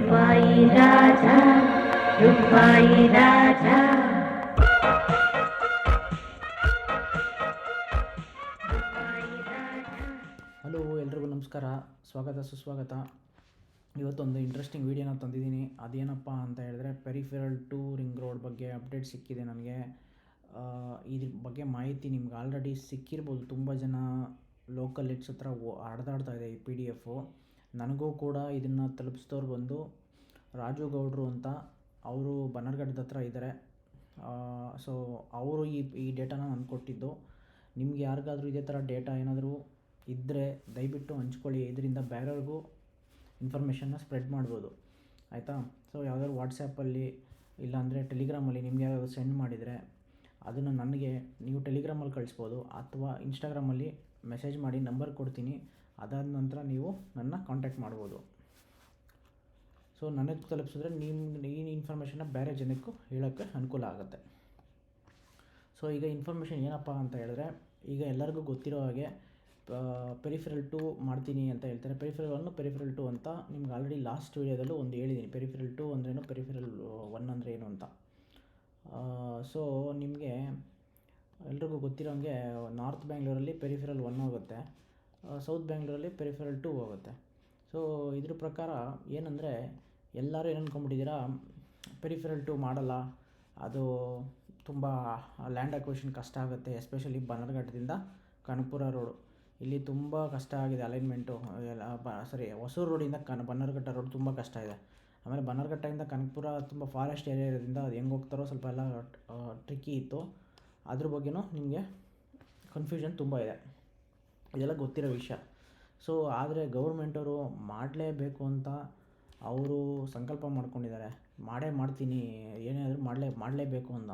ರೂಪಾಯಿ ರಾಜ ರೂಪಾಯಿ ರಾಜ. ಹಲೋ, ಎಲ್ರಿಗೂ ನಮಸ್ಕಾರ, ಸ್ವಾಗತ ಸುಸ್ವಾಗತ. ಇವತ್ತೊಂದು ಇಂಟ್ರೆಸ್ಟಿಂಗ್ ವೀಡಿಯೋನ ತಂದಿದ್ದೀನಿ. ಅದೇನಪ್ಪ ಅಂತ ಹೇಳಿದ್ರೆ, ಪೆರಿಫೆರಲ್ ಟು ರಿಂಗ್ ರೋಡ್ ಬಗ್ಗೆ ಅಪ್ಡೇಟ್ ಸಿಕ್ಕಿದೆ ನನಗೆ. ಇದ್ರ ಬಗ್ಗೆ ಮಾಹಿತಿ ನಿಮ್ಗೆ ಆಲ್ರೆಡಿ ಸಿಕ್ಕಿರ್ಬೋದು. ತುಂಬ ಜನ ಲೋಕಲ್ ಹೆಡ್ಸ್ ಹತ್ರ ಹರಿದಾಡ್ತಾ ಇದೆ ಈ PDF. ನನಗೂ ಕೂಡ ಇದನ್ನು ತಲುಪಿಸಿದವ್ರು ಬಂದು ರಾಜು ಗೌಡ್ರು ಅಂತ. ಅವರು ಬನ್ನರ್ಘಟ್ಟದ ಹತ್ರ ಇದ್ದಾರೆ. ಸೊ ಅವರು ಈ ಡೇಟಾನ ನನಗೆ ಕೊಟ್ಟಿದ್ದು. ನಿಮ್ಗೆ ಯಾರಿಗಾದ್ರೂ ಇದೇ ಥರ ಡೇಟಾ ಏನಾದರೂ ಇದ್ದರೆ ದಯವಿಟ್ಟು ಹಂಚ್ಕೊಳ್ಳಿ. ಇದರಿಂದ ಬೇರೆಯವ್ರಿಗೂ ಇನ್ಫಾರ್ಮೇಷನ್ನ ಸ್ಪ್ರೆಡ್ ಮಾಡ್ಬೋದು, ಆಯಿತಾ? ಸೊ ಯಾವುದಾದ್ರು ವಾಟ್ಸಪ್ಪಲ್ಲಿ ಇಲ್ಲಾಂದರೆ ಟೆಲಿಗ್ರಾಮಲ್ಲಿ ನಿಮ್ಗೆ ಯಾವ್ದಾದ್ರು ಸೆಂಡ್ ಮಾಡಿದರೆ ಅದನ್ನು ನನಗೆ ನೀವು ಟೆಲಿಗ್ರಾಮಲ್ಲಿ ಕಳಿಸ್ಬೋದು, ಅಥವಾ ಇನ್ಸ್ಟಾಗ್ರಾಮಲ್ಲಿ ಮೆಸೇಜ್ ಮಾಡಿ ನಂಬರ್ ಕೊಡ್ತೀನಿ. ಅದಾದ ನಂತರ ನೀವು ನನ್ನ ಕಾಂಟ್ಯಾಕ್ಟ್ ಮಾಡ್ಬೋದು. ಸೊ ನನಗೆ ತಲುಪಿಸಿದ್ರೆ ನಿಮ್ಮ ಈ ಇನ್ಫಾರ್ಮೇಷನ್ನ ಬೇರೆ ಜನಕ್ಕೂ ಹೇಳೋಕ್ಕೆ ಅನುಕೂಲ ಆಗುತ್ತೆ. ಸೊ ಈಗ ಇನ್ಫಾರ್ಮೇಷನ್ ಏನಪ್ಪ ಅಂತ ಹೇಳಿದ್ರೆ, ಈಗ ಎಲ್ಲರಿಗೂ ಗೊತ್ತಿರೋ ಹಾಗೆ ಪೆರಿಫೆರಲ್ 2 ಮಾಡ್ತೀನಿ ಅಂತ ಹೇಳ್ತಾರೆ. ಪೆರಿಫೆರಲ್ 1, ಪೆರಿಫೆರಲ್ 2 ಅಂತ ನಿಮ್ಗೆ ಆಲ್ರೆಡಿ ಲಾಸ್ಟ್ ವೀಡಿಯೋದಲ್ಲೂ ಒಂದು ಹೇಳಿದ್ದೀನಿ. ಪೆರಿಫೆರಲ್ 2 ಅಂದ್ರೇನು, ಪೆರಿಫೆರಲ್ 1 ಅಂದರೆ ಏನು ಅಂತ. ಸೊ ನಿಮಗೆ ಎಲ್ರಿಗೂ ಗೊತ್ತಿರೋಂಗೆ ನಾರ್ತ್ ಬ್ಯಾಂಗ್ಳೂರಲ್ಲಿ ಪೆರಿಫೆರಲ್ 1 ಹೋಗುತ್ತೆ, ಸೌತ್ ಬ್ಯಾಂಗ್ಳೂರಲ್ಲಿ ಪೆರಿಫೆರಲ್ 2 ಹೋಗುತ್ತೆ. ಸೊ ಇದ್ರ ಪ್ರಕಾರ ಏನಂದರೆ, ಎಲ್ಲರೂ ಏನು ಅಂದ್ಕೊಂಬಿಟ್ಟಿದ್ದೀರಾ, ಪೆರಿಫೆರಲ್ 2 ಮಾಡಲ್ಲ, ಅದು ತುಂಬ ಲ್ಯಾಂಡ್ ಅಕ್ವಿಷನ್ ಕಷ್ಟ ಆಗುತ್ತೆ. ಎಸ್ಪೆಷಲಿ ಬನ್ನರ್ಘಟ್ಟದಿಂದ ಕನಕಪುರ ರೋಡು, ಇಲ್ಲಿ ತುಂಬ ಕಷ್ಟ ಆಗಿದೆ ಅಲೈನ್ಮೆಂಟು. ಹೊಸೂರು ರೋಡಿಂದ ಬನ್ನರ್ಘಟ್ಟ ರೋಡ್ ತುಂಬ ಕಷ್ಟ ಇದೆ. ಆಮೇಲೆ ಬನ್ನರ್ಘಟ್ಟದಿಂದ ಕನಕಪುರ ತುಂಬ ಫಾರೆಸ್ಟ್ ಏರಿಯಾ ಇರೋದ್ರಿಂದ ಅದು ಹೆಂಗೆ ಹೋಗ್ತಾರೋ ಸ್ವಲ್ಪ ಎಲ್ಲ ಟ್ರಿಕ್ಕಿ ಇತ್ತು. ಅದ್ರ ಬಗ್ಗೆನೂ ನಿಮಗೆ ಕನ್ಫ್ಯೂಷನ್ ತುಂಬ ಇದೆ, ಇದೆಲ್ಲ ಗೊತ್ತಿರೋ ವಿಷಯ. ಸೊ ಆದರೆ ಗೌರ್ಮೆಂಟವರು ಮಾಡಲೇಬೇಕು ಅಂತ ಅವರು ಸಂಕಲ್ಪ ಮಾಡ್ಕೊಂಡಿದ್ದಾರೆ. ಮಾಡ್ತೀನಿ, ಏನಾದರೂ ಮಾಡಲೇಬೇಕು ಅಂತ.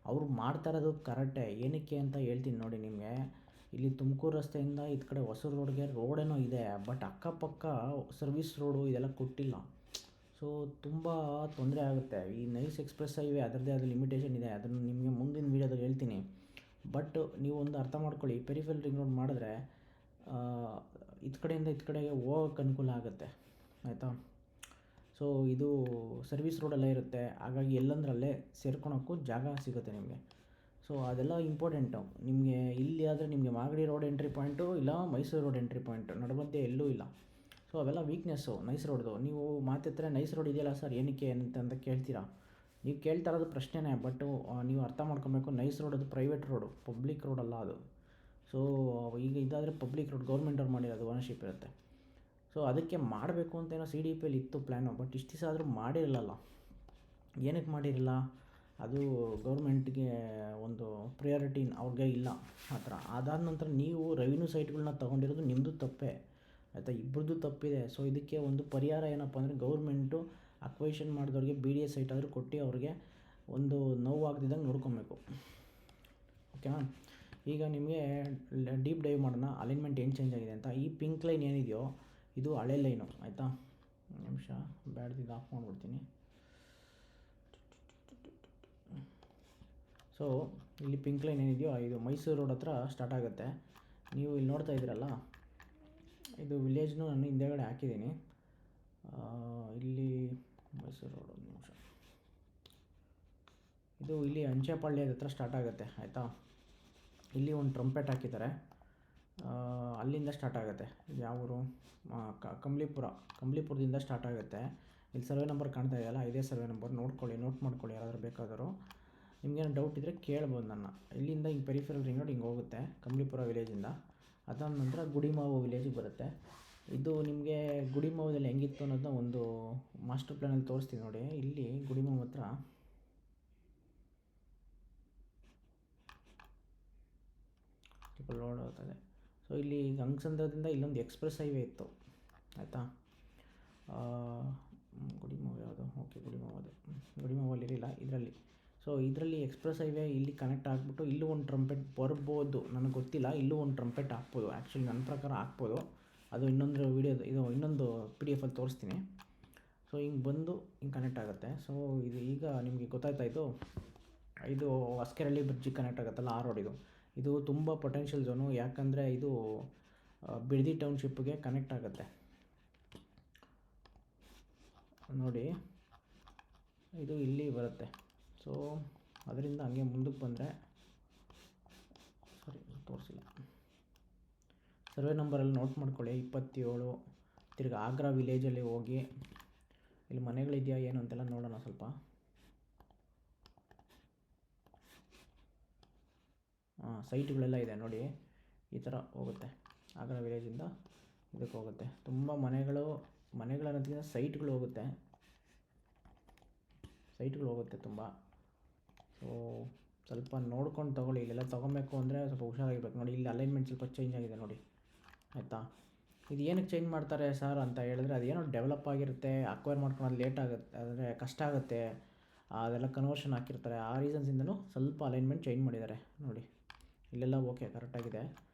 ಅವರು ಮಾಡ್ತಾ ಇರೋದು ಕರೆಕ್ಟೇ. ಏನಕ್ಕೆ ಅಂತ ಹೇಳ್ತೀನಿ ನೋಡಿ ನಿಮಗೆ. ಇಲ್ಲಿ ತುಮಕೂರು ರಸ್ತೆಯಿಂದ ಇದು ಕಡೆ ಹೊಸೂರು ರೋಡ್ಗೆ ರೋಡೇನೋ ಇದೆ, ಬಟ್ ಅಕ್ಕಪಕ್ಕ ಸರ್ವಿಸ್ ರೋಡು ಇದೆಲ್ಲ ಕೊಟ್ಟಿಲ್ಲ. ಸೊ ತುಂಬ ತೊಂದರೆ ಆಗುತ್ತೆ. ಈ ನೈಸ್ ಎಕ್ಸ್ಪ್ರೆಸ್ ಹೈವೇ ಅದರದ್ದೇ ಆದ ಲಿಮಿಟೇಷನ್ ಇದೆ, ಅದನ್ನು ನಿಮಗೆ ಮುಂದಿನ ವೀಡಿಯೋದಲ್ಲಿ ಹೇಳ್ತೀನಿ. ಬಟ್ ನೀವು ಒಂದು ಅರ್ಥ ಮಾಡ್ಕೊಳ್ಳಿ, ಪೆರಿಫೆರಲ್ ರಿಂಗ್ ರೋಡ್ ಮಾಡಿದ್ರೆ ಇದು ಕಡೆಯಿಂದ ಇದು ಕಡೆಗೆ ಹೋಗೋಕ್ಕೆ ಅನುಕೂಲ ಆಗುತ್ತೆ, ಆಯಿತಾ? ಸೊ ಇದು ಸರ್ವಿಸ್ ರೋಡೆಲ್ಲ ಇರುತ್ತೆ, ಹಾಗಾಗಿ ಎಲ್ಲಂದ್ರಲ್ಲೇ ಸೇರ್ಕೊಳೋಕ್ಕೂ ಜಾಗ ಸಿಗುತ್ತೆ ನಿಮಗೆ. ಸೊ ಅದೆಲ್ಲ ಇಂಪಾರ್ಟೆಂಟು ನಿಮಗೆ. ಇಲ್ಲಿ ಆದರೆ ನಿಮಗೆ ಮಾಗಡಿ ರೋಡ್ ಎಂಟ್ರಿ ಪಾಯಿಂಟು ಇಲ್ಲ ಮೈಸೂರು ರೋಡ್ ಎಂಟ್ರಿ ಪಾಯಿಂಟು, ನಡುಮಧ್ಯೆ ಎಲ್ಲೂ ಇಲ್ಲ. ಸೊ ಅವೆಲ್ಲ ವೀಕ್ನೆಸ್ಸು ನೈಸ್ ರೋಡ್ದು. ನೀವು ಮಾತಿದ್ರೆ ನೈಸ್ ರೋಡ್ ಇದೆಯಲ್ಲ ಸರ್, ಏನಕ್ಕೆ ಅಂತ ಕೇಳ್ತೀರಾ. ನೀವು ಕೇಳ್ತಾ ಇರೋದು ಪ್ರಶ್ನೆನೇ, ಬಟ್ಟು ನೀವು ಅರ್ಥ ಮಾಡ್ಕೊಬೇಕು, ನೈಸ್ ರೋಡ್ ಅದು ಪ್ರೈವೇಟ್ ರೋಡು, ಪಬ್ಲಿಕ್ ರೋಡ್ ಅಲ್ಲ ಅದು. ಸೊ ಈಗ ಇದಾದರೆ ಪಬ್ಲಿಕ್ ರೋಡ್, ಗೌರ್ಮೆಂಟವ್ರು ಮಾಡಿರೋದು, ಓನರ್ಶಿಪ್ ಇರುತ್ತೆ. ಸೊ ಅದಕ್ಕೆ ಮಾಡಬೇಕು ಅಂತ ಏನೋ CDPಯಲ್ಲಿ ಇತ್ತು ಪ್ಲ್ಯಾನು, ಬಟ್ ಇಷ್ಟು ದಿವಸ ಆದರೂ ಮಾಡಿರಲಿಲ್ಲ. ಏನಕ್ಕೆ ಮಾಡಿರಲಿಲ್ಲ, ಅದು ಗೌರ್ಮೆಂಟ್ಗೆ ಒಂದು ಪ್ರಿಯಾರಿಟಿ ಅವ್ರಿಗೆ ಇಲ್ಲ ಆ ಥರ. ಅದಾದ ನಂತರ ನೀವು ರೆವಿನ್ಯೂ ಸೈಟ್ಗಳನ್ನ ತೊಗೊಂಡಿರೋದು ನಿಮ್ಮದು ತಪ್ಪೇ, ಆಯಿತಾ? ಇಬ್ಬರದ್ದು ತಪ್ಪಿದೆ. ಸೊ ಇದಕ್ಕೆ ಒಂದು ಪರಿಹಾರ ಏನಪ್ಪ ಅಂದರೆ, ಗೌರ್ಮೆಂಟು ಅಕ್ವೈಷನ್ ಮಾಡಿದವ್ರಿಗೆ BDA ಸೈಟ್ ಆದರೂ ಕೊಟ್ಟು ಅವ್ರಿಗೆ ಒಂದು ನೋವಾಗದಿದ್ದಂಗೆ ನೋಡ್ಕೊಬೇಕು, ಓಕೆನಾ? ಈಗ ನಿಮಗೆ ಡೀಪ್ ಡೈವ್ ಮಾಡೋಣ, ಅಲೈನ್ಮೆಂಟ್ ಏನು ಚೇಂಜ್ ಆಗಿದೆ ಅಂತ. ಈ ಪಿಂಕ್ ಲೈನ್ ಏನಿದೆಯೋ ಇದು ಹಳೆ ಲೈನು, ಆಯಿತಾ? ನಿಮಿಷ ಬ್ಯಾಡ್ದಿದ್ದು ಆಫ್ ಮಾಡಿಬಿಡ್ತೀನಿ. ಸೊ ಇಲ್ಲಿ ಪಿಂಕ್ ಲೈನ್ ಏನಿದೆಯೋ ಇದು ಮೈಸೂರು ರೋಡ್ ಹತ್ರ ಸ್ಟಾರ್ಟ್ ಆಗುತ್ತೆ. ನೀವು ಇಲ್ಲಿ ನೋಡ್ತಾ ಇದ್ದೀರಲ್ಲ, ಇದು ವಿಲೇಜ್ನು ನಾನು ಹಿಂದೆಗಡೆ ಹಾಕಿದ್ದೀನಿ. ಇಲ್ಲಿ ಮೈಸೂರು ರೋಡ್, ಒಂದು ನಿಮಿಷ, ಇದು ಇಲ್ಲಿ ಅಂಚೆಪಾಳ್ಯದ ಹತ್ರ ಸ್ಟಾರ್ಟ್ ಆಗುತ್ತೆ, ಆಯಿತಾ? ಇಲ್ಲಿ ಒಂದು ಟ್ರಂಪೆಟ್ ಹಾಕಿದ್ದಾರೆ, ಅಲ್ಲಿಂದ ಸ್ಟಾರ್ಟ್ ಆಗುತ್ತೆ. ಯಾವ ಊರು, ಕಂಬ್ಲಿಪುರದಿಂದ ಸ್ಟಾರ್ಟ್ ಆಗುತ್ತೆ. ಇಲ್ಲಿ ಸರ್ವೆ ನಂಬರ್ ಕಾಣ್ತಾ ಇದೆಯಲ್ಲ, ಇದೇ ಸರ್ವೆ ನಂಬರ್, ನೋಟ್ ಮಾಡ್ಕೊಳ್ಳಿ ಯಾರಾದರೂ ಬೇಕಾದರೂ. ನಿಮಗೇನು ಡೌಟ್ ಇದ್ದರೆ ಕೇಳ್ಬೋದು ನನ್ನ. ಇಲ್ಲಿಂದ ಹಿಂಗೆ ಪೆರಿಫೆರಲ್ ರಿಂಗ್ ರೋಡ್ ಹಿಂಗೆ ಹೋಗುತ್ತೆ ಕಂಬ್ಲಿಪುರ ವಿಲೇಜಿಂದ. ಅದಾದ ನಂತರ ಗುಡಿಮಾವು ವಿಲೇಜಿಗೆ ಬರುತ್ತೆ. ಇದು ನಿಮಗೆ ಗುಡಿಮಾವದಲ್ಲಿ ಹೆಂಗಿತ್ತು ಅನ್ನೋದನ್ನ ಒಂದು ಮಾಸ್ಟರ್ ಪ್ಲ್ಯಾನಲ್ಲಿ ತೋರಿಸ್ತೀನಿ ನೋಡಿ. ಇಲ್ಲಿ ಗುಡಿಮಾವು ಹತ್ರ ಲೋಡ್ ಆಗ್ತದೆ. ಸೊ ಇಲ್ಲಿ ಗಂಗಸಂದ್ರದಿಂದ ಇಲ್ಲೊಂದು ಎಕ್ಸ್ಪ್ರೆಸ್ ಹೈವೇ ಇತ್ತು, ಆಯಿತಾ? ಗುಡಿಮಾವು ಯಾವುದು, ಓಕೆ, ಗುಡಿಮಾವಲ್ಲಿ ಇರಲಿಲ್ಲ, ಇದರಲ್ಲಿ. ಸೊ ಇದರಲ್ಲಿ ಎಕ್ಸ್ಪ್ರೆಸ್ ಹೈವೇ ಇಲ್ಲಿ ಕನೆಕ್ಟ್ ಆಗಿಬಿಟ್ಟು ಇಲ್ಲೂ ಒಂದು ಟ್ರಂಪೆಟ್ ಬರ್ಬೋದು, ನನಗೆ ಗೊತ್ತಿಲ್ಲ. ಇಲ್ಲೂ ಒಂದು ಟ್ರಂಪೆಟ್ ಹಾಕ್ಬೋದು, ಆ್ಯಕ್ಚುಲಿ ನನ್ನ ಪ್ರಕಾರ ಹಾಕ್ಬೋದು. ಅದು ಇನ್ನೊಂದು ಇದು ಇನ್ನೊಂದು PDF ಅಲ್ಲಿ ತೋರಿಸ್ತೀನಿ. ಸೊ ಹಿಂಗೆ ಬಂದು ಹಿಂಗೆ ಕನೆಕ್ಟ್ ಆಗುತ್ತೆ. ಸೊ ಇದು ಈಗ ನಿಮಗೆ ಗೊತ್ತಾಯ್ತಾಯಿತು, ಇದು ಹೊಸಕೆರಳ್ಳಿ ಬ್ರಿಡ್ಜಿಗೆ ಕನೆಕ್ಟ್ ಆಗುತ್ತಲ್ಲ, ಆ ರೋಡ್ ಇದು ತುಂಬ ಪೊಟೆನ್ಷಿಯಲ್ ಝೋನು. ಯಾಕಂದರೆ ಇದು ಬಿಡದಿ ಟೌನ್ಶಿಪ್ಗೆ ಕನೆಕ್ಟ್ ಆಗುತ್ತೆ. ನೋಡಿ ಇದು ಇಲ್ಲಿ ಬರುತ್ತೆ. ಸೊ ಅದರಿಂದ ಹಂಗೆ ಮುಂದಕ್ಕೆ ಬಂದರೆ, ಸಾರಿ ತೋರಿಸಿಲ್ಲ, ಸರ್ವೆ ನಂಬರಲ್ಲಿ ನೋಟ್ ಮಾಡ್ಕೊಳ್ಳಿ 27. ತಿರ್ಗಿ ಆಗ್ರಾ ವಿಲೇಜಲ್ಲಿ ಹೋಗಿ ಇಲ್ಲಿ ಮನೆಗಳಿದೆಯಾ ಏನು ಅಂತೆಲ್ಲ ನೋಡೋಣ ಸ್ವಲ್ಪ. ಸೈಟ್ಗಳೆಲ್ಲ ಇದೆ ನೋಡಿ, ಈ ಥರ ಹೋಗುತ್ತೆ. ಆಗ್ರಾ ವಿಲೇಜಿಂದ ಇದಕ್ಕೆ ಹೋಗುತ್ತೆ. ತುಂಬ ಮನೆಗಳನ್ನೋದಕ್ಕಿಂತ ಸೈಟ್ಗಳು ಹೋಗುತ್ತೆ ತುಂಬ. ಸೊ ಸ್ವಲ್ಪ ನೋಡ್ಕೊಂಡು ತೊಗೊಳ್ಳಿ. ಇಲ್ಲೆಲ್ಲ ತೊಗೊಬೇಕು ಅಂದರೆ ಸ್ವಲ್ಪ ಹುಷಾರಾಗಿರ್ಬೇಕು. ನೋಡಿ ಇಲ್ಲಿ ಅಲೈನ್ಮೆಂಟ್ ಸ್ವಲ್ಪ ಚೇಂಜ್ ಆಗಿದೆ ನೋಡಿ, ಆಯಿತಾ. ಇದು ಏನಕ್ಕೆ ಚೇಂಜ್ ಮಾಡ್ತಾರೆ ಸರ್ ಅಂತ ಹೇಳಿದ್ರೆ, ಅದೇನೋ ಡೆವಲಪ್ ಆಗಿರುತ್ತೆ, ಅಕ್ವೈರ್ ಮಾಡ್ಕೊಳ್ಳೋದು ಲೇಟ್ ಆಗುತ್ತೆ, ಅಂದರೆ ಕಷ್ಟ ಆಗುತ್ತೆ, ಅದೆಲ್ಲ ಕನ್ವರ್ಷನ್ ಹಾಕಿರ್ತಾರೆ. ಆ ರೀಸನ್ಸಿಂದನೂ ಸ್ವಲ್ಪ ಅಲೈನ್ಮೆಂಟ್ ಚೇಂಜ್ ಮಾಡಿದ್ದಾರೆ ನೋಡಿ. ಇಲ್ಲೆಲ್ಲ ಓಕೆ ಕರೆಕ್ಟಾಗಿದೆ,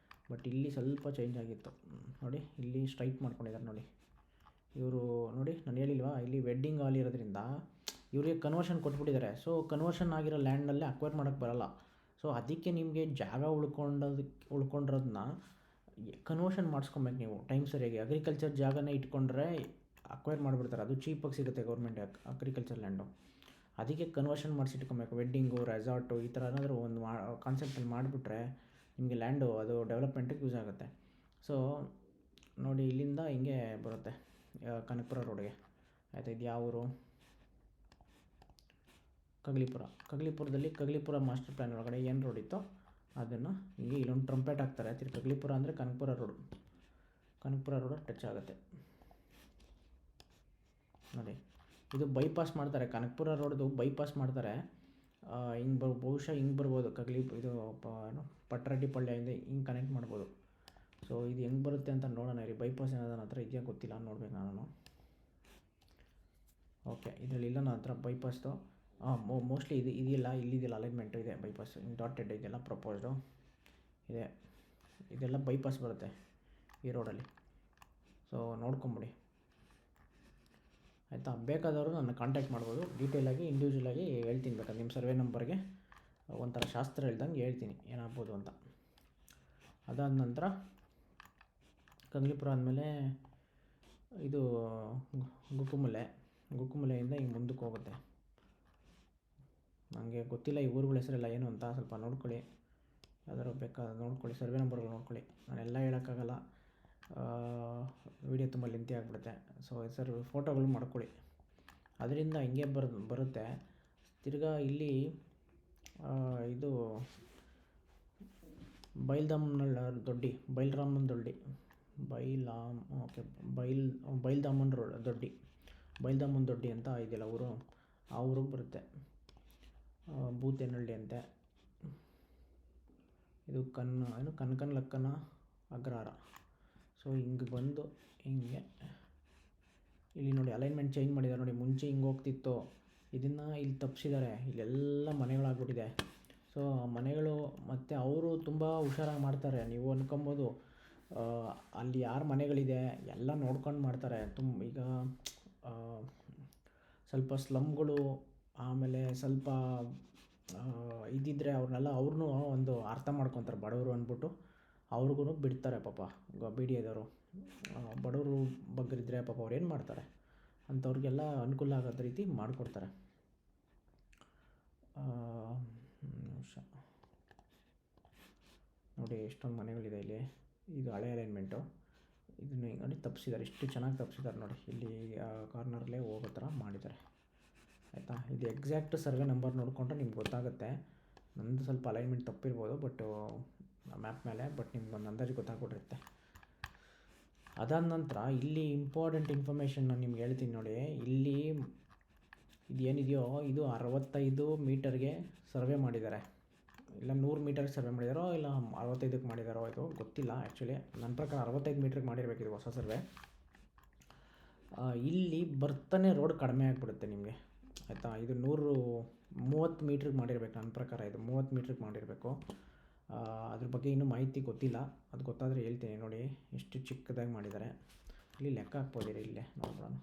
ಬಟ್ ಇಲ್ಲಿ ಸ್ವಲ್ಪ ಚೇಂಜ್ ಆಗಿತ್ತು ನೋಡಿ. ಇಲ್ಲಿ ಸ್ಟ್ರೈಟ್ ಮಾಡ್ಕೊಂಡಿದ್ದಾರೆ ನೋಡಿ ಇವರು. ನೋಡಿ ನಾನು ಹೇಳಿಲ್ವಾ, ಇಲ್ಲಿ ವೆಡ್ಡಿಂಗ್ ಹಾಲ್ ಇರೋದ್ರಿಂದ ಇವರಿಗೆ ಕನ್ವರ್ಷನ್ ಕೊಟ್ಬಿಟ್ಟಿದ್ದಾರೆ. ಸೊ ಕನ್ವರ್ಷನ್ ಆಗಿರೋ ಲ್ಯಾಂಡಲ್ಲೇ ಅಕ್ವೈರ್ ಮಾಡೋಕ್ಕೆ ಬರೋಲ್ಲ. ಸೊ ಅದಕ್ಕೆ ನಿಮಗೆ ಜಾಗ ಉಳ್ಕೊಂಡಿರೋದನ್ನ ಕನ್ವರ್ಷನ್ ಮಾಡಿಸ್ಕೊಬೇಕು ನೀವು ಟೈಮ್ ಸರಿಯಾಗಿ. ಅಗ್ರಿಕಲ್ಚರ್ ಜಾಗನೇ ಇಟ್ಕೊಂಡ್ರೆ ಅಕ್ವೈರ್ ಮಾಡಿಬಿಡ್ತಾರೆ, ಅದು ಚೀಪಾಗಿ ಸಿಗುತ್ತೆ ಗೌರ್ಮೆಂಟ್ ಅಗ್ರಿಕಲ್ಚರ್ ಲ್ಯಾಂಡು. ಅದಕ್ಕೆ ಕನ್ವರ್ಷನ್ ಮಾಡಿಸಿಟ್ಕೊಬೇಕು. ವೆಡ್ಡಿಂಗು, ರೆಸಾರ್ಟು ಈ ಥರ ಏನಾದರೂ ಒಂದು ಕಾನ್ಸೆಪ್ಟಲ್ಲಿ ಮಾಡಿಬಿಟ್ರೆ ನಿಮಗೆ ಲ್ಯಾಂಡು ಅದು ಡೆವಲಪ್ಮೆಂಟಿಗೆ ಯೂಸ್ ಆಗುತ್ತೆ. ಸೊ ನೋಡಿ ಇಲ್ಲಿಂದ ಹಿಂಗೆ ಬರುತ್ತೆ ಕನಕಪುರ ರೋಡ್ಗೆ, ಆಯಿತಾ. ಇದು ಯಾವ ಊರು? ಕಗ್ಲಿಪುರದಲ್ಲಿ ಕಗ್ಲಿಪುರ ಮಾಸ್ಟರ್ ಪ್ಲ್ಯಾನ್ ಒಳಗಡೆ ಏನು ರೋಡ್ ಇತ್ತೋ ಅದನ್ನು ಹಿಂಗೆ ಇಲ್ಲೊಂದು ಟ್ರಂಪೆಟ್ ಹಾಕ್ತಾರೆ. ತಿರ್ಗಿ ಕಗ್ಲಿಪುರ ಅಂದರೆ ಕನಕಪುರ ರೋಡ್ ಟಚ್ ಆಗುತ್ತೆ ನೋಡಿ. ಇದು ಬೈಪಾಸ್ ಮಾಡ್ತಾರೆ, ಕನಕಪುರ ರೋಡ್ದು ಬೈಪಾಸ್ ಮಾಡ್ತಾರೆ. ಹಿಂಗೆ ಬಹುಶಃ ಹಿಂಗೆ ಬರ್ಬೋದು, ಇದು ಪಟ್ರೆಡ್ಡಿಪಳ್ಳಿಯಿಂದ ಹಿಂಗೆ ಕನೆಕ್ಟ್ ಮಾಡ್ಬೋದು. ಸೊ ಇದು ಹೆಂಗೆ ಬರುತ್ತೆ ಅಂತ ನೋಡೋಣ ರೀ. ಬೈಪಾಸ್ ಏನಾದ್ರು ನನ್ನ ಹತ್ರ ಇದೆಯಾ ಗೊತ್ತಿಲ್ಲ, ನೋಡ್ಬೇಕು ನಾನು. ಓಕೆ, ಇದರಲ್ಲಿ ಇಲ್ಲ ನನ್ನ ಹತ್ರ ಬೈಪಾಸ್ದು. ಮೋಸ್ಟ್ಲಿ ಇದೆಯಲ್ಲ, ಇಲ್ಲಿದೆಯಲ್ಲ ಅಲೈನ್ಮೆಂಟು ಇದೆ. ಬೈಪಾಸ್ ಡಾಟೆಡ್ ಇದೆಲ್ಲ ಪ್ರಪೋಸ್ಡು ಇದೆ, ಇದೆಲ್ಲ ಬೈಪಾಸ್ ಬರುತ್ತೆ ಈ ರೋಡಲ್ಲಿ. ಸೊ ನೋಡ್ಕೊಂಬಿಡಿ, ಆಯಿತಾ. ಬೇಕಾದವರು ನನ್ನ ಕಾಂಟ್ಯಾಕ್ಟ್ ಮಾಡ್ಬೋದು. ಡೀಟೇಲಾಗಿ ಇಂಡಿವಿಜುವಲಾಗಿ ಹೇಳ್ತೀನಿ, ಬೇಕಾದ್ರೆ ನಿಮ್ಮ ಸರ್ವೆ ನಂಬರ್ಗೆ ಒಂಥರ ಶಾಸ್ತ್ರ ಹೇಳ್ದಂಗೆ ಹೇಳ್ತೀನಿ ಏನಾಗ್ಬೋದು ಅಂತ. ಅದಾದ ನಂತರ ಕಗ್ಲಿಪುರ ಆದಮೇಲೆ ಇದು ಗುಕ್ಕುಮಲೆಯಿಂದ ಹಿಂಗೆ ಮುಂದಕ್ಕೆ ಹೋಗುತ್ತೆ. ನನಗೆ ಗೊತ್ತಿಲ್ಲ ಈ ಊರುಗಳ ಹೆಸರೆಲ್ಲ ಏನು ಅಂತ, ಸ್ವಲ್ಪ ನೋಡ್ಕೊಳ್ಳಿ. ಯಾವ್ದಾದ್ರು ಬೇಕಾದ್ರೆ ನೋಡ್ಕೊಳ್ಳಿ, ಸರ್ವೆ ನಂಬರ್ಗಳು ನೋಡ್ಕೊಳ್ಳಿ. ನಾನೆಲ್ಲ ಹೇಳೋಕ್ಕಾಗಲ್ಲ, ವೀಡಿಯೋ ತುಂಬ ಲೆಂತಿ ಆಗಿಬಿಡುತ್ತೆ. ಸೊ ಸರ್ ಫೋಟೋಗಳು ಮಾಡ್ಕೊಳ್ಳಿ. ಅದರಿಂದ ಹಿಂಗೆ ಬರುತ್ತೆ. ತಿರ್ಗಾ ಇಲ್ಲಿ ಇದು ಬೈಲ್ರಾಮನ ದೊಡ್ಡಿ, ಬೈಲ್ದಾಮನ್ ದೊಡ್ಡಿ ಅಂತ ಇದೆಯಲ್ಲ ಊರು, ಆ ಊರಿಗೆ ಬರುತ್ತೆ. ಬೂತೇನಹಳ್ಳಿ ಅಂತೆ. ಇದು ಕನಕನ ಅಗ್ರಹಾರ. ಸೊ ಹಿಂಗೆ ಬಂದು ಹಿಂಗೆ ಇಲ್ಲಿ ನೋಡಿ ಅಲೈನ್ಮೆಂಟ್ ಚೇಂಜ್ ಮಾಡಿದ್ದಾರೆ ನೋಡಿ. ಮುಂಚೆ ಹಿಂಗೆ ಹೋಗ್ತಿತ್ತು, ಇದನ್ನು ಇಲ್ಲಿ ತಪ್ಪಿಸಿದ್ದಾರೆ. ಇಲ್ಲೆಲ್ಲ ಮನೆಗಳಾಗ್ಬಿಟ್ಟಿದೆ. ಸೊ ಮನೆಗಳು ಮತ್ತು ಅವರು ತುಂಬ ಹುಷಾರಾಗಿ ಮಾಡ್ತಾರೆ. ನೀವು ಅನ್ಕೊಬೋದು ಅಲ್ಲಿ ಯಾರು ಮನೆಗಳಿದೆ ಎಲ್ಲ ನೋಡ್ಕೊಂಡು ಮಾಡ್ತಾರೆ. ಈಗ ಸ್ವಲ್ಪ ಸ್ಲಮ್ಗಳು, ಆಮೇಲೆ ಸ್ವಲ್ಪ ಇದ್ದಿದ್ದರೆ ಅವ್ರನ್ನೂ ಒಂದು ಅರ್ಥ ಮಾಡ್ಕೊತಾರೆ ಬಡವರು ಅಂದ್ಬಿಟ್ಟು ಅವ್ರಿಗೂ ಬಿಡ್ತಾರೆ ಪಾಪ. ಬಿ ಡಿ ಎದವರು ಬಡವರು ಬಗ್ಗರಿದ್ದರೆ ಪಾಪ ಅವ್ರು ಏನು ಮಾಡ್ತಾರೆ, ಅಂಥವ್ರಿಗೆಲ್ಲ ಅನುಕೂಲ ಆಗೋ ರೀತಿ ಮಾಡಿಕೊಡ್ತಾರೆ. ನಿಮಿಷ ನೋಡಿ ಎಷ್ಟೊಂದು ಮನೆಗಳಿದೆ ಇಲ್ಲಿ. ಇದು ಹಳೆ ಅಲೈನ್ಮೆಂಟು, ಇದನ್ನು ನೋಡಿ ತಪ್ಪಿಸಿದ್ದಾರೆ, ಇಷ್ಟು ಚೆನ್ನಾಗಿ ತಪ್ಪಿಸಿದ್ದಾರೆ ನೋಡಿ. ಇಲ್ಲಿ ಕಾರ್ನರ್ಲೇ ಹೋಗೋ ಥರ ಮಾಡಿದ್ದಾರೆ, ಆಯಿತಾ. ಇದು ಎಕ್ಸಾಕ್ಟ್ ಸರ್ವೆ ನಂಬರ್ ನೋಡಿಕೊಂಡ್ರೆ ನಿಮ್ಗೆ ಗೊತ್ತಾಗುತ್ತೆ. ನಂದು ಸ್ವಲ್ಪ ಅಲೈನ್ಮೆಂಟ್ ತಪ್ಪಿರ್ಬೋದು ಮ್ಯಾಪ್ ಮೇಲೆ, ಬಟ್ ನಿಮ್ಗೆ ಒಂದು ಅಂದಾಜು ಗೊತ್ತಾಗ್ಬಿಟ್ಟಿರುತ್ತೆ. ಅದಾದ ನಂತರ ಇಲ್ಲಿ ಇಂಪಾರ್ಟೆಂಟ್ ಇನ್ಫಾರ್ಮೇಷನ್ ನಾನು ನಿಮ್ಗೆ ಹೇಳ್ತೀನಿ ನೋಡಿ. ಇಲ್ಲಿ ಇದೇನಿದೆಯೋ ಇದು 65 ಮೀಟರ್ಗೆ ಸರ್ವೆ ಮಾಡಿದ್ದಾರೆ, ಇಲ್ಲ 100 ಮೀಟರ್ಗೆ ಸರ್ವೆ ಮಾಡಿದಾರೋ ಇಲ್ಲ 65ಕ್ಕೆ ಮಾಡಿದಾರೋ ಇದು ಗೊತ್ತಿಲ್ಲ. ಆ್ಯಕ್ಚುಲಿ ನನ್ನ ಪ್ರಕಾರ 65 ಮೀಟ್ರಿಗೆ ಮಾಡಿರಬೇಕಿದು ಹೊಸ ಸರ್ವೆ. ಇಲ್ಲಿ ಬರ್ತಾನೆ ರೋಡ್ ಕಡಿಮೆ ಆಗಿಬಿಡುತ್ತೆ ನಿಮಗೆ, ಆಯಿತಾ. ಇದು 130 ಮೀಟ್ರಿಗೆ ಮಾಡಿರ್ಬೇಕು ನನ್ನ ಪ್ರಕಾರ. ಇದು 30 ಮೀಟ್ರಿಗೆ ಮಾಡಿರಬೇಕು. ಅದ್ರ ಬಗ್ಗೆ ಇನ್ನೂ ಮಾಹಿತಿ ಗೊತ್ತಿಲ್ಲ, ಅದು ಗೊತ್ತಾದರೆ ಹೇಳ್ತೀನಿ. ನೋಡಿ ಎಷ್ಟು ಚಿಕ್ಕದಾಗಿ ಮಾಡಿದ್ದಾರೆ. ಇಲ್ಲಿ ಲೆಕ್ಕ ಹಾಕ್ಬೋದಿರಿ, ಇಲ್ಲೇ ನೋಡ್ಬೋಣ.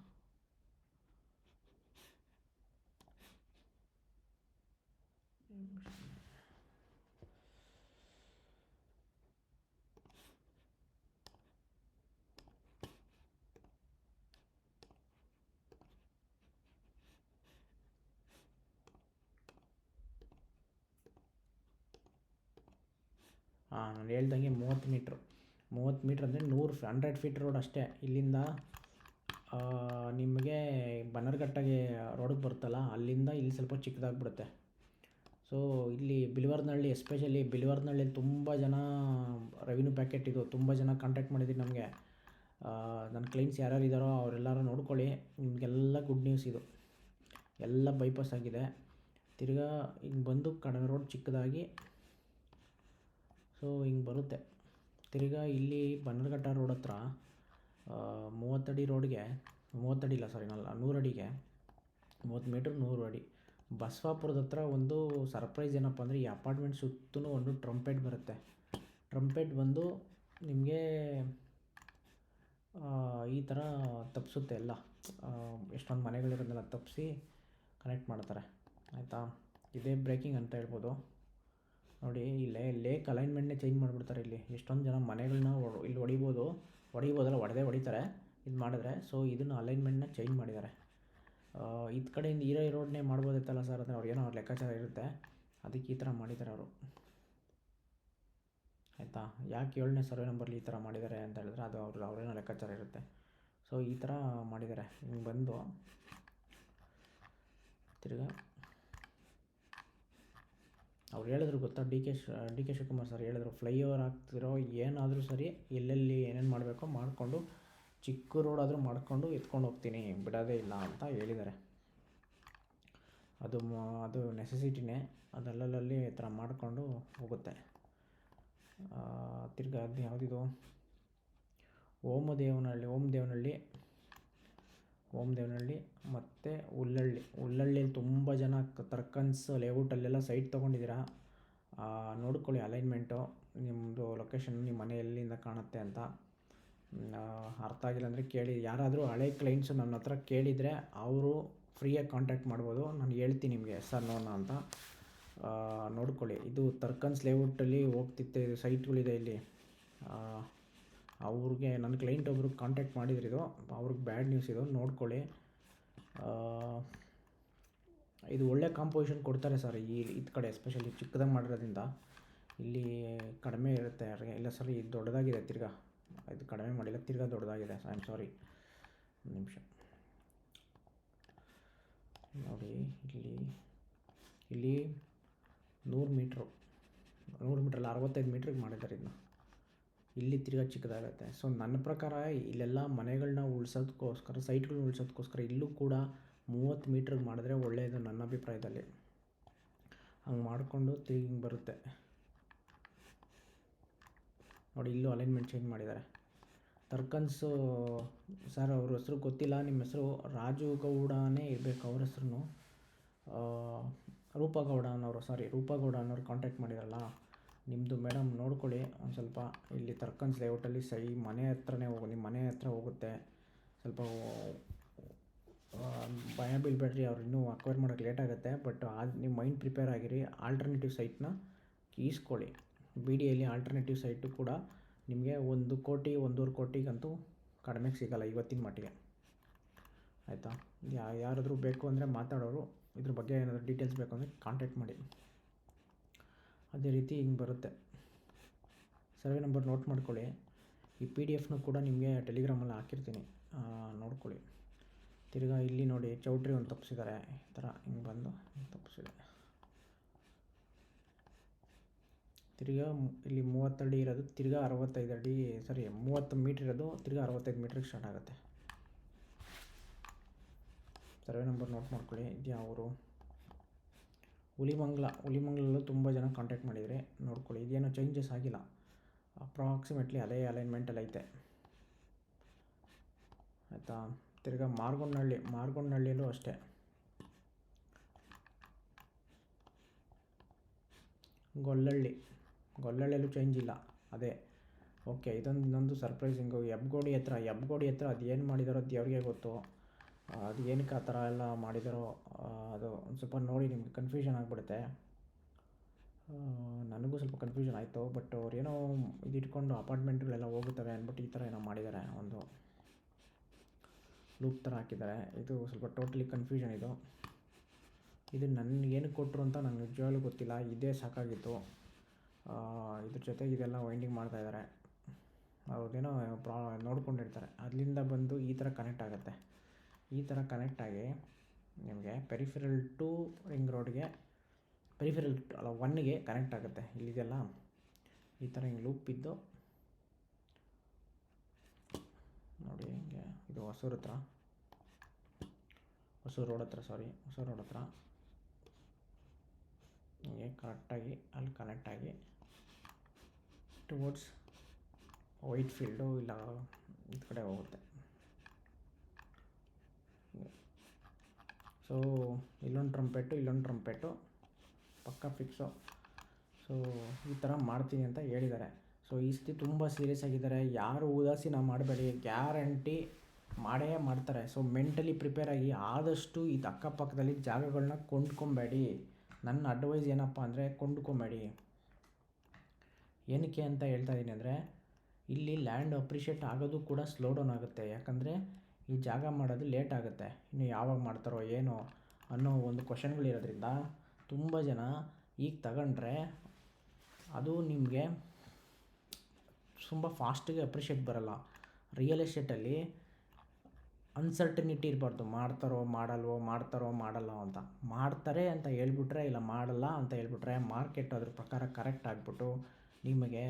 ಹೇಳ್ದಂಗೆ 30 ಮೀಟ್ರ್ ಅಂದರೆ 100 ಫೀಟ್ ರೋಡ್ ಅಷ್ಟೇ. ಇಲ್ಲಿಂದ ನಿಮಗೆ ಬನ್ನರ್ಘಟ್ಟಗೆ ರೋಡಿಗೆ ಬರುತ್ತಲ್ಲ, ಅಲ್ಲಿಂದ ಇಲ್ಲಿ ಸ್ವಲ್ಪ ಚಿಕ್ಕದಾಗ್ಬಿಡುತ್ತೆ. ಸೊ ಇಲ್ಲಿ ಬಿಲ್ವರ್ನಹಳ್ಳಿ, ಎಸ್ಪೆಷಲಿ ಬಿಲ್ವರ್ನಹಳ್ಳಿಯಲ್ಲಿ ತುಂಬ ಜನ ರೆವಿನ್ಯೂ ಪ್ಯಾಕೆಟ್ ಇದು ತುಂಬ ಜನ ಕಾಂಟ್ಯಾಕ್ಟ್ ಮಾಡಿದ್ದೀರಿ ನಮಗೆ. ನನ್ನ ಕ್ಲೈಂಟ್ಸ್ ಯಾರ್ಯಾರು ಇದ್ದಾರೋ ಅವರೆಲ್ಲರೂ ನೋಡ್ಕೊಳ್ಳಿ. ನಿಮಗೆಲ್ಲ ಗುಡ್ ನ್ಯೂಸ್ ಇದು. ಎಲ್ಲ ಬೈಪಾಸ್ ಆಗಿದೆ. ತಿರ್ಗಾ ಹಿಂಗೆ ಬಂದು ಕಡಿಮೆ ರೋಡ್ ಚಿಕ್ಕದಾಗಿ ಸೊ ಹಿಂಗೆ ಬರುತ್ತೆ. ತಿರ್ಗಾ ಇಲ್ಲಿ ಬನ್ನರ್ಘಟ್ಟ ರೋಡ್ ಹತ್ರ 30 ಅಡಿ ರೋಡ್ಗೆ 30 ಅಡಿ ಇಲ್ಲ ಸಾರಿ 100 ಅಡಿಗೆ 30 ಮೀಟ್ರ್ 100 ಅಡಿ. ಬಸವಾಪುರದ ಹತ್ರ ಒಂದು ಸರ್ಪ್ರೈಸ್ ಏನಪ್ಪ ಅಂದರೆ, ಈ ಅಪಾರ್ಟ್ಮೆಂಟ್ ಸುತ್ತಲೂ ಒಂದು ಟ್ರಂಪೆಟ್ ಬರುತ್ತೆ. ಟ್ರಂಪೆಟ್ ಬಂದು ನಿಮಗೆ ಈ ಥರ ತಪ್ಪಿಸುತ್ತೆ ಎಲ್ಲ, ಎಷ್ಟೊಂದು ಮನೆಗಳಿರೋದನ್ನೆಲ್ಲ ತಪ್ಪಿಸಿ ಕನೆಕ್ಟ್ ಮಾಡ್ತಾರೆ. ಆಯಿತಾ, ಇದೇ ಬ್ರೇಕಿಂಗ್ ಅಂತ ಹೇಳ್ಬೋದು. ನೋಡಿ, ಇಲ್ಲೇ ಲೇಕ್ ಅಲೈನ್ಮೆಂಟ್ನೇ ಚೇಂಜ್ ಮಾಡಿಬಿಡ್ತಾರೆ. ಇಲ್ಲಿ ಎಷ್ಟೊಂದು ಜನ ಮನೆಗಳನ್ನ ಇಲ್ಲಿ ಹೊಡಿಬೋದಲ್ಲ, ಹೊಡಿತಾರೆ ಇದು ಮಾಡಿದ್ರೆ. ಸೊ ಇದನ್ನು ಅಲೈನ್ಮೆಂಟ್ನ ಚೇಂಜ್ ಮಾಡಿದ್ದಾರೆ. ಇದು ಕಡೆಯಿಂದ ಈ ರೋಡ್ನೇ ಮಾಡ್ಬೋದಿತ್ತಲ್ಲ ಸರ್ ಅಂದರೆ ಅವ್ರಿಗೇನೋ ಅವ್ರ ಲೆಕ್ಕಾಚಾರ ಇರುತ್ತೆ, ಅದಕ್ಕೆ ಈ ಥರ ಮಾಡಿದ್ದಾರೆ ಅವರು. ಆಯಿತಾ, ಯಾಕೆ 7ನೇ ಸರ್ವೆ ನಂಬರ್ಲಿ ಈ ಥರ ಮಾಡಿದ್ದಾರೆ ಅಂತ ಹೇಳಿದ್ರೆ ಅದು ಅವ್ರೇನೋ ಲೆಕ್ಕಾಚಾರ ಇರುತ್ತೆ. ಸೊ ಈ ಥರ ಮಾಡಿದ್ದಾರೆ. ಹಿಂಗೆ ಬಂದು ತಿರ್ಗಾ ಅವ್ರು ಹೇಳಿದ್ರು ಗೊತ್ತಾ, ಡಿ ಕೆ ಶಿವಕುಮಾರ್ ಸರ್ ಹೇಳಿದ್ರು, ಫ್ಲೈಓವರ್ ಆಗ್ತಿರೋ ಏನಾದರೂ ಸರಿ, ಎಲ್ಲೆಲ್ಲಿ ಏನೇನು ಮಾಡಬೇಕೋ ಮಾಡಿಕೊಂಡು ಚಿಕ್ಕ ರೋಡಾದರೂ ಮಾಡಿಕೊಂಡು ಎತ್ಕೊಂಡು ಹೋಗ್ತೀನಿ, ಬಿಡೋದೇ ಇಲ್ಲ ಅಂತ ಹೇಳಿದ್ದಾರೆ. ಅದು ನೆಸೆಸಿಟಿನೇ, ಅದಲ್ಲಲ್ಲಿ ಈ ಥರ ಮಾಡಿಕೊಂಡು ಹೋಗುತ್ತೆ. ತಿರ್ಗಾ ಅದು ಯಾವುದಿದು ಓಮದೇವನಹಳ್ಳಿ ಮತ್ತು ಹುಲ್ಲಳ್ಳಿಯಲ್ಲಿ ತುಂಬ ಜನ ತರ್ಕನ್ಸ್ ಲೇಔಟಲ್ಲೆಲ್ಲ ಸೈಟ್ ತೊಗೊಂಡಿದ್ದೀರಾ. ನೋಡ್ಕೊಳ್ಳಿ ಅಲೈನ್ಮೆಂಟು, ನಿಮ್ಮದು ಲೊಕೇಶನ್ ನಿಮ್ಮ ಮನೆ ಎಲ್ಲಿಂದ ಕಾಣುತ್ತೆ ಅಂತ. ಅರ್ಥ ಆಗಿಲ್ಲ ಅಂದರೆ ಕೇಳಿ. ಯಾರಾದರೂ ಹಳೆ ಕ್ಲೈಂಟ್ಸು ನನ್ನ ಹತ್ರ ಕೇಳಿದರೆ ಅವರು ಫ್ರೀಯಾಗಿ ಕಾಂಟ್ಯಾಕ್ಟ್ ಮಾಡ್ಬೋದು. ನಾನು ಹೇಳ್ತೀನಿ ನಿಮಗೆ ಎಸ್ ಆರ್ ನೋನ ಅಂತ. ನೋಡ್ಕೊಳ್ಳಿ, ಇದು ತರ್ಕನ್ಸ್ ಲೇಔಟಲ್ಲಿ ಹೋಗ್ತಿತ್ತೆ, ಇದು ಸೈಟ್ಗಳಿದೆ ಇಲ್ಲಿ. ಅವ್ರಿಗೆ ನನ್ನ ಕ್ಲೈಂಟ್ ಒಬ್ರಿಗೆ ಕಾಂಟ್ಯಾಕ್ಟ್ ಮಾಡಿದ್ರು, ಇದು ಅವ್ರಿಗೆ ಬ್ಯಾಡ್ ನ್ಯೂಸ್ ಇದು. ನೋಡ್ಕೊಳ್ಳಿ, ಇದು ಒಳ್ಳೆ ಕಾಂಪೋಸಿಷನ್ ಕೊಡ್ತಾರೆ ಸರ್. ಇದು ಕಡೆ ಎಸ್ಪೆಷಲಿ ಚಿಕ್ಕದಾಗಿ ಮಾಡಿರೋದ್ರಿಂದ ಇಲ್ಲಿ ಕಡಿಮೆ ಇರುತ್ತೆ. ಇಲ್ಲ ಸರ್, ಇದು ದೊಡ್ಡದಾಗಿದೆ, ತಿರ್ಗಾ ಇದು ಕಡಿಮೆ ಮಾಡಿಲ್ಲ, ತಿರ್ಗಾ ದೊಡ್ಡದಾಗಿದೆ. ಐ ಆಮ್ ಸಾರಿ, ಒಂದು ನಿಮಿಷ ನೋಡಿ. ಇಲ್ಲಿ 100 ಮೀಟ್ರಲ್ಲ 65 ಮೀಟ್ರಿಗೆ ಮಾಡಿದ್ದಾರೆ ಇದನ್ನ. ಇಲ್ಲಿ ತಿರ್ಗಾ ಚಿಕ್ಕದಾಗುತ್ತೆ. ಸೊ ನನ್ನ ಪ್ರಕಾರ ಇಲ್ಲೆಲ್ಲ ಮನೆಗಳನ್ನ ಉಳಿಸೋದಕ್ಕೋಸ್ಕರ, ಸೈಟ್ಗಳನ್ನ ಉಳಿಸೋದಕ್ಕೋಸ್ಕರ ಇಲ್ಲೂ ಕೂಡ 30 ಮೀಟ್ರಿಗೆ ಮಾಡಿದ್ರೆ ಒಳ್ಳೆಯದು ನನ್ನ ಅಭಿಪ್ರಾಯದಲ್ಲಿ. ಹಂಗೆ ಮಾಡಿಕೊಂಡು ತಿರ್ಗಿ ಹಿಂಗೆ ಬರುತ್ತೆ ನೋಡಿ. ಇಲ್ಲೂ ಅಲೈನ್ಮೆಂಟ್ ಚೇಂಜ್ ಮಾಡಿದ್ದಾರೆ. ತರ್ಕನ್ಸು ಸರ್ ಅವ್ರ ಹೆಸರು ಗೊತ್ತಿಲ್ಲ, ನಿಮ್ಮ ಹೆಸರು ರಾಜು ಗೌಡನೇ ಇರಬೇಕು, ಅವ್ರ ಹೆಸರು ರೂಪಗೌಡ ಅನ್ನೋರು ಕಾಂಟ್ಯಾಕ್ಟ್ ಮಾಡಿದಾರಲ್ಲ. ನಿಮ್ಮದು ಮೇಡಮ್ ನೋಡ್ಕೊಳ್ಳಿ ಒಂದು ಸ್ವಲ್ಪ. ಇಲ್ಲಿ ತರ್ಕನ್ಸ್ ಲೇಔಟಲ್ಲಿ ಮನೆ ಹತ್ರನೇ ನಿಮ್ಮ ಮನೆ ಹತ್ರ ಹೋಗುತ್ತೆ. ಸ್ವಲ್ಪ ಭಯ ಬೀಳಬೇಡ್ರಿ, ಅವ್ರು ಇನ್ನೂ ಅಕ್ವೈರ್ ಮಾಡೋಕ್ಕೆ ಲೇಟ್ ಆಗುತ್ತೆ. ಬಟ್ ನಿಮ್ಮ ಮೈಂಡ್ ಪ್ರಿಪೇರ್ ಆಗಿರಿ, ಆಲ್ಟರ್ನೇಟಿವ್ ಸೈಟ್ನ ಈಸ್ಕೊಳ್ಳಿ. BDಯಲ್ಲಿ ಆಲ್ಟರ್ನೇಟಿವ್ ಸೈಟು ಕೂಡ ನಿಮಗೆ 1 ಕೋಟಿ 1.5 ಕೋಟಿಗಂತೂ ಕಡಿಮೆಗೆ ಸಿಗೋಲ್ಲ ಇವತ್ತಿನ ಮಟ್ಟಿಗೆ. ಆಯಿತಾ, ಯಾರಾದರೂ ಬೇಕು ಅಂದರೆ ಮಾತಾಡೋರು, ಇದ್ರ ಬಗ್ಗೆ ಏನಾದರೂ ಡೀಟೇಲ್ಸ್ ಬೇಕು ಅಂದರೆ ಕಾಂಟ್ಯಾಕ್ಟ್ ಮಾಡಿ. ಅದೇ ರೀತಿ ಹಿಂಗೆ ಬರುತ್ತೆ. ಸರ್ವೆ ನಂಬರ್ ನೋಟ್ ಮಾಡ್ಕೊಳ್ಳಿ. ಈ PDF ಕೂಡ ನಿಮಗೆ ಟೆಲಿಗ್ರಾಮಲ್ಲಿ ಹಾಕಿರ್ತೀನಿ, ನೋಡ್ಕೊಳ್ಳಿ. ತಿರ್ಗಾ ಇಲ್ಲಿ ನೋಡಿ, ಚೌಟ್ರಿ ಒಂದು ತಪ್ಪಿಸಿದ್ದಾರೆ, ಈ ಥರ ಹಿಂಗೆ ಬಂದು ತಪ್ಪಿಸಿದೆ. ತಿರ್ಗಾ ಇಲ್ಲಿ 30 ಅಡಿ ಇರೋದು ತಿರ್ಗಾ 65 ಅಡಿ, ಸಾರಿ 30 ಮೀಟ್ರ್ ಇರೋದು ತಿರ್ಗಾ 65 ಮೀಟ್ರಿಗೆ ಸ್ಟಾರ್ಟ್ ಆಗುತ್ತೆ. ಸರ್ವೆ ನಂಬರ್ ನೋಟ್ ಮಾಡ್ಕೊಳ್ಳಿ. ಇದು ಯಾವರು? ಹುಲಿಮಂಗ್ಲಲ್ಲೂ ತುಂಬ ಜನ ಕಾಂಟ್ಯಾಕ್ಟ್ ಮಾಡಿದರೆ ನೋಡ್ಕೊಳ್ಳಿ. ಇದೇನೋ ಚೇಂಜಸ್ ಆಗಿಲ್ಲ, ಅಪ್ರಾಕ್ಸಿಮೇಟ್ಲಿ ಅದೇ ಅಲೈನ್ಮೆಂಟಲ್ಲಿ ಐತೆ. ಆಯಿತಾ, ತಿರ್ಗಾ ಮಾರ್ಗೊಂಡನಹಳ್ಳಿಯಲ್ಲೂ ಅಷ್ಟೇ. ಗೊಲ್ಲಳ್ಳಿಯಲ್ಲೂ ಚೇಂಜ್ ಇಲ್ಲ, ಅದೇ. ಓಕೆ, ಇನ್ನೊಂದು ಸರ್ಪ್ರೈಸಿಂಗು. ಹೆಬ್ಗೋಡಿ ಹತ್ರ ಅದು ಏನು ಮಾಡಿದಾರೋ ದೇವ್ರಿಗೆ ಗೊತ್ತು. ಅದು ಏನಕ್ಕೆ ಆ ಥರ ಎಲ್ಲ ಮಾಡಿದಾರೋ ಅದು ಒಂದು ಸ್ವಲ್ಪ ನೋಡಿ, ನಿಮ್ಗೆ ಕನ್ಫ್ಯೂಷನ್ ಆಗಿಬಿಡುತ್ತೆ. ನನಗೂ ಸ್ವಲ್ಪ ಕನ್ಫ್ಯೂಷನ್ ಆಯಿತು. ಬಟ್ ಅವ್ರು ಏನೋ ಇಟ್ಕೊಂಡು ಅಪಾರ್ಟ್ಮೆಂಟ್ಗಳೆಲ್ಲ ಹೋಗುತ್ತವೆ ಅಂದ್ಬಿಟ್ಟು ಈ ಥರ ಏನೋ ಮಾಡಿದ್ದಾರೆ, ಒಂದು ಲೂಪ್ ಥರ ಹಾಕಿದ್ದಾರೆ. ಇದು ಸ್ವಲ್ಪ ಟೋಟಲಿ ಕನ್ಫ್ಯೂಷನ್ ಇದು ನನಗೆ ಏನಕ್ಕೆ ಕೊಟ್ಟರು ಅಂತ ನನಗೆ ನಿಜವಾಗ್ಲೂ ಗೊತ್ತಿಲ್ಲ. ಇದೇ ಸಾಕಾಗಿತ್ತು. ಇದ್ರ ಜೊತೆಗೆ ಇದೆಲ್ಲ ವೈಂಡಿಂಗ್ ಮಾಡ್ತಾಯಿದ್ದಾರೆ. ಅವ್ರದ್ದೇನೋ ನೋಡ್ಕೊಂಡಿರ್ತಾರೆ. ಅಲ್ಲಿಂದ ಬಂದು ಈ ಥರ ಕನೆಕ್ಟ್ ಆಗುತ್ತೆ. ಈ ಥರ ಕನೆಕ್ಟಾಗಿ ನಿಮಗೆ ಪೆರಿಫೆರಲ್ ಟು ರಿಂಗ್ ರೋಡ್ಗೆ ಪೆರಿಫೆರಲ್ ಅಲ್ಲ 1ಗೆ ಕನೆಕ್ಟ್ ಆಗುತ್ತೆ. ಇಲ್ಲಿದೆಲ್ಲ ಈ ಥರ ಹಿಂಗೆ ಲೂಪ್ ಇದ್ದು ನೋಡಿ. ಹಿಂಗೆ ಇದು ಹೊಸೂರು ರೋಡ್ ಹತ್ರ ಹಿಂಗೆ ಕರೆಕ್ಟಾಗಿ ಅಲ್ಲಿ ಕನೆಕ್ಟಾಗಿ ಟುವರ್ಡ್ಸ್ ವೈಟ್ ಫೀಲ್ಡು ಇಲ್ಲ ಈ ಕಡೆ ಹೋಗುತ್ತೆ. ಸೊ ಇಲ್ಲೊಂದು ಟ್ರಂಪೆಟ್ಟು ಪಕ್ಕ ಫಿಕ್ಸು. ಸೊ ಈ ಥರ ಮಾಡ್ತೀನಿ ಅಂತ ಹೇಳಿದ್ದಾರೆ. ಸೊ ಈ ಸತಿ ತುಂಬ ಸೀರಿಯಸ್ ಆಗಿದ್ದಾರೆ. ಯಾರು ಉದಾಸೀನ ಮಾಡಬೇಡಿ, ಗ್ಯಾರಂಟಿ ಮಾಡೇ ಮಾಡ್ತಾರೆ. ಸೊ ಮೆಂಟಲಿ ಪ್ರಿಪೇರ್ ಆಗಿ ಆದಷ್ಟು ಇದು ಅಕ್ಕಪಕ್ಕದಲ್ಲಿ ಜಾಗಗಳನ್ನ ಕೊಂಡ್ಕೊಬೇಡಿ. ನನ್ನ ಅಡ್ವೈಸ್ ಏನಪ್ಪ ಅಂದರೆ ಕೊಂಡ್ಕೊಬೇಡಿ. ಏನಕ್ಕೆ ಅಂತ ಹೇಳ್ತಾ ಇದ್ದೀನಿ ಅಂದರೆ, ಇಲ್ಲಿ ಲ್ಯಾಂಡ್ ಅಪ್ರಿಷಿಯೇಟ್ ಆಗೋದು ಕೂಡ ಸ್ಲೋ ಡೌನ್ ಆಗುತ್ತೆ. ಯಾಕಂದರೆ ಈ ಜಾಗ ಮಾಡೋದು ಲೇಟ್ ಆಗುತ್ತೆ. ಇನ್ನು ಯಾವಾಗ ಮಾಡ್ತಾರೋ ಏನೋ ಅನ್ನೋ ಒಂದು ಕ್ವಶನ್ಗಳಿರೋದ್ರಿಂದ ತುಂಬ ಜನ ಈಗ ತಗೊಂಡ್ರೆ ಅದು ನಿಮಗೆ ತುಂಬ ಫಾಸ್ಟಿಗೆ ಅಪ್ರಿಷಿಯೇಟ್ ಬರೋಲ್ಲ. ರಿಯಲ್ ಎಸ್ಟೇಟಲ್ಲಿ ಅನ್ಸರ್ಟನಿಟಿ ಇರಬಾರ್ದು. ಮಾಡ್ತಾರೋ ಮಾಡಲ್ಲ ಅಂತ. ಮಾಡ್ತಾರೆ ಅಂತ ಹೇಳ್ಬಿಟ್ರೆ ಇಲ್ಲ ಮಾಡಲ್ಲ ಅಂತ ಹೇಳ್ಬಿಟ್ರೆ ಮಾರ್ಕೆಟ್ ಅದ್ರ ಪ್ರಕಾರ ಕರೆಕ್ಟ್ ಆಗಿಬಿಟ್ಟು ನಿಮಗೆ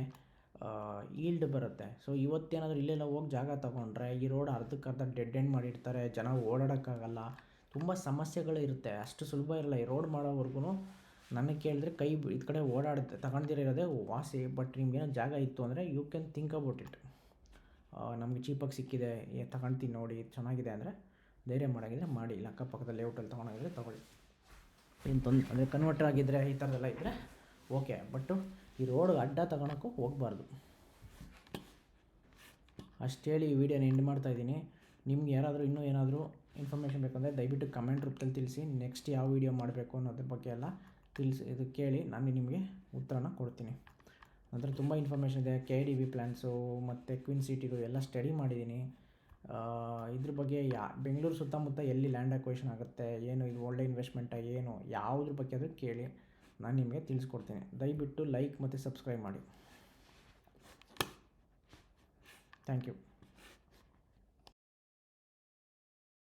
ಈಲ್ಡ್ ಬರುತ್ತೆ. ಸೊ ಇವತ್ತೇನಾದರೂ ಇಲ್ಲೆಲ್ಲ ಹೋಗಿ ಜಾಗ ತೊಗೊಂಡ್ರೆ ಈ ರೋಡ್ ಅರ್ಧಕ್ಕರ್ಧ ಡೆಡ್ ಎಂಡ್ ಮಾಡಿರ್ತಾರೆ. ಜನ ಓಡಾಡೋಕ್ಕಾಗಲ್ಲ. ತುಂಬ ಸಮಸ್ಯೆಗಳು ಇರುತ್ತೆ. ಅಷ್ಟು ಸುಲಭ ಇರಲ್ಲ. ಈ ರೋಡ್ ಮಾಡೋವರೆಗೂ ನನಗೆ ಕೇಳಿದ್ರೆ ಇದು ಕಡೆ ತಗೊಂಡಿರೋದೇ ವಾಸಿ. ಬಟ್ ನಿಮ್ಗೇನೋ ಜಾಗ ಇತ್ತು ಅಂದರೆ you can think about it. ನಮಗೆ ಚೀಪಾಗಿ ಸಿಕ್ಕಿದೆ, ತಗೊಳ್ತೀನಿ ನೋಡಿ, ಚೆನ್ನಾಗಿದೆ ಅಂದರೆ ಧೈರ್ಯ ಮಾಡೋಂಗಿದ್ರೆ ಮಾಡಿ. ಇಲ್ಲ ಅಕ್ಕಪಕ್ಕದ ಲೇಔಟಲ್ಲಿ ತೊಗೊಳೋಗಿದ್ರೆ ತೊಗೊಳ್ಳಿ. ಏನು ಅಂದರೆ ಕನ್ವರ್ಟರ್ ಆಗಿದ್ದರೆ ಈ ಥರದ್ದೆಲ್ಲ ಇದ್ದರೆ ಓಕೆ. ಬಟ್ಟು ಈ ರೋಡ್ ಅಡ್ಡ ತಗೊಳಕ್ಕೂ ಹೋಗಬಾರ್ದು. ಅಷ್ಟು ಹೇಳಿ ಈ ವಿಡಿಯೋನ ಎಂಡ್ ಮಾಡ್ತಾಯಿದ್ದೀನಿ. ನಿಮ್ಗೆ ಯಾರಾದರೂ ಇನ್ನೂ ಏನಾದರೂ ಇನ್ಫಾರ್ಮೇಷನ್ ಬೇಕಂದರೆ ದಯವಿಟ್ಟು ಕಮೆಂಟ್ ರೂಪದಲ್ಲಿ ತಿಳಿಸಿ. ನೆಕ್ಸ್ಟ್ ಯಾವ ವೀಡಿಯೋ ಮಾಡಬೇಕು ಅನ್ನೋದ್ರ ಬಗ್ಗೆ ಎಲ್ಲ ಇದು ಕೇಳಿ ನಾನು ನಿಮಗೆ ಉತ್ತರನ ಕೊಡ್ತೀನಿ. ನಂತರ ತುಂಬ ಇನ್ಫಾರ್ಮೇಷನ್ ಇದೆ. KIDB ಪ್ಲ್ಯಾನ್ಸು ಮತ್ತು ಕ್ವೀನ್ ಸಿಟಿದು ಎಲ್ಲ ಸ್ಟಡಿ ಮಾಡಿದ್ದೀನಿ. ಇದ್ರ ಬಗ್ಗೆ ಬೆಂಗಳೂರು ಸುತ್ತಮುತ್ತ ಎಲ್ಲಿ ಲ್ಯಾಂಡ್ ಅಕ್ವೈಷನ್ ಆಗುತ್ತೆ, ಏನು ಇದು ಒಳ್ಳೆ ಇನ್ವೆಸ್ಟ್ಮೆಂಟ, ಏನು ಯಾವುದ್ರ ಬಗ್ಗೆ ಆದರೂ ಕೇಳಿ, ನಾನು ನಿಮಗೆ ತಿಳಿಸ್ಕೊಡ್ತೀನಿ. ದಯವಿಟ್ಟು ಲೈಕ್ ಮತ್ತು ಸಬ್ಸ್ಕ್ರೈಬ್ ಮಾಡಿ. Thank you.